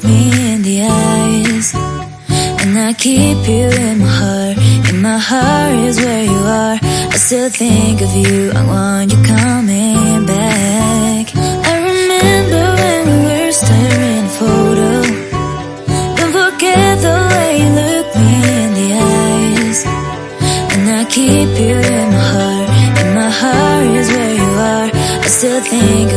me in the eyes, and I keep you in my heart. In my heart is where you are. I still think of you, I want you coming back. I remember when we were staring at a photo. Don't forget the way you look me in the eyes, and I keep you in my heart. In my heart is where you are. I still think